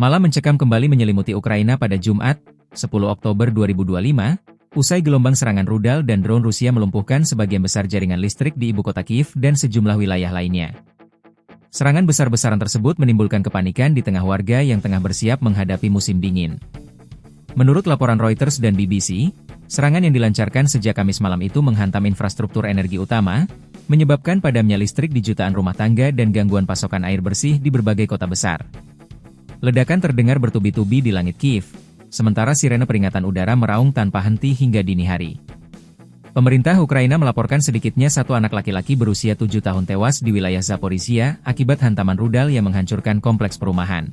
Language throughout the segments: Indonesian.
Malam mencekam kembali menyelimuti Ukraina pada Jumat, 10 Oktober 2025, usai gelombang serangan rudal dan drone Rusia melumpuhkan sebagian besar jaringan listrik di ibu kota Kiev dan sejumlah wilayah lainnya. Serangan besar-besaran tersebut menimbulkan kepanikan di tengah warga yang tengah bersiap menghadapi musim dingin. Menurut laporan Reuters dan BBC, serangan yang dilancarkan sejak Kamis malam itu menghantam infrastruktur energi utama, menyebabkan padamnya listrik di jutaan rumah tangga dan gangguan pasokan air bersih di berbagai kota besar. Ledakan terdengar bertubi-tubi di langit Kiev, sementara sirene peringatan udara meraung tanpa henti hingga dini hari. Pemerintah Ukraina melaporkan sedikitnya satu anak laki-laki berusia 7 tahun tewas di wilayah Zaporizhia akibat hantaman rudal yang menghancurkan kompleks perumahan.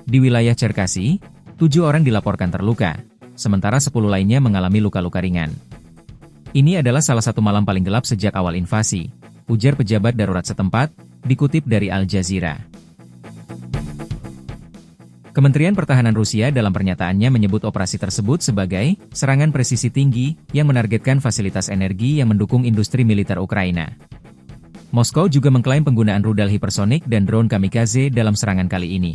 Di wilayah Cherkasy, 7 orang dilaporkan terluka, sementara 10 lainnya mengalami luka-luka ringan. Ini adalah salah satu malam paling gelap sejak awal invasi, ujar pejabat darurat setempat, dikutip dari Al Jazeera. Kementerian Pertahanan Rusia dalam pernyataannya menyebut operasi tersebut sebagai serangan presisi tinggi yang menargetkan fasilitas energi yang mendukung industri militer Ukraina. Moskow juga mengklaim penggunaan rudal hipersonik dan drone kamikaze dalam serangan kali ini.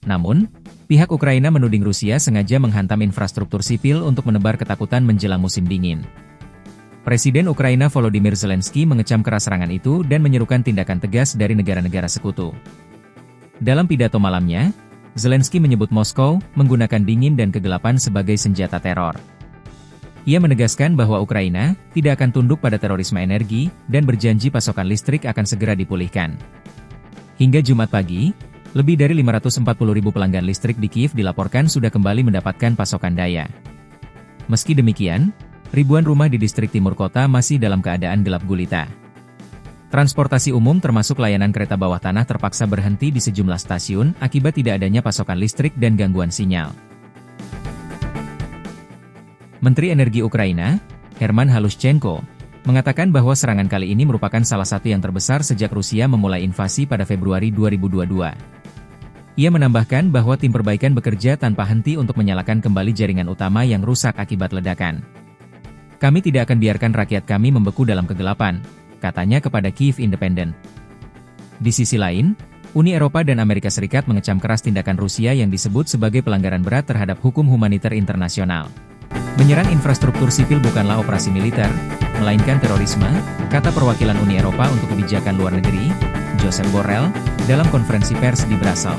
Namun, pihak Ukraina menuding Rusia sengaja menghantam infrastruktur sipil untuk menebar ketakutan menjelang musim dingin. Presiden Ukraina Volodymyr Zelensky mengecam keras serangan itu dan menyerukan tindakan tegas dari negara-negara sekutu. Dalam pidato malamnya, Zelensky menyebut Moskow menggunakan dingin dan kegelapan sebagai senjata teror. Ia menegaskan bahwa Ukraina tidak akan tunduk pada terorisme energi dan berjanji pasokan listrik akan segera dipulihkan. Hingga Jumat pagi, lebih dari 540.000 pelanggan listrik di Kiev dilaporkan sudah kembali mendapatkan pasokan daya. Meski demikian, ribuan rumah di distrik timur kota masih dalam keadaan gelap gulita. Transportasi umum termasuk layanan kereta bawah tanah terpaksa berhenti di sejumlah stasiun akibat tidak adanya pasokan listrik dan gangguan sinyal. Menteri Energi Ukraina, Herman Halushchenko, mengatakan bahwa serangan kali ini merupakan salah satu yang terbesar sejak Rusia memulai invasi pada Februari 2022. Ia menambahkan bahwa tim perbaikan bekerja tanpa henti untuk menyalakan kembali jaringan utama yang rusak akibat ledakan. Kami tidak akan biarkan rakyat kami membeku dalam kegelapan, katanya kepada Kiev Independent. Di sisi lain, Uni Eropa dan Amerika Serikat mengecam keras tindakan Rusia yang disebut sebagai pelanggaran berat terhadap hukum humaniter internasional. Menyerang infrastruktur sipil bukanlah operasi militer, melainkan terorisme, kata perwakilan Uni Eropa untuk kebijakan luar negeri, Josep Borrell, dalam konferensi pers di Brassel.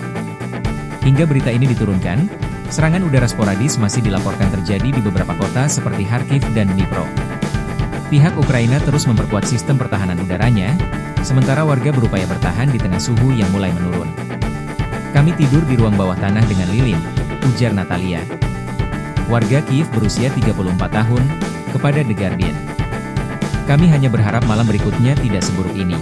Hingga berita ini diturunkan, serangan udara sporadis masih dilaporkan terjadi di beberapa kota seperti Kharkiv dan Dnipro. Pihak Ukraina terus memperkuat sistem pertahanan udaranya, sementara warga berupaya bertahan di tengah suhu yang mulai menurun. Kami tidur di ruang bawah tanah dengan lilin, ujar Natalia. Warga Kiev berusia 34 tahun, kepada The Guardian. Kami hanya berharap malam berikutnya tidak seburuk ini.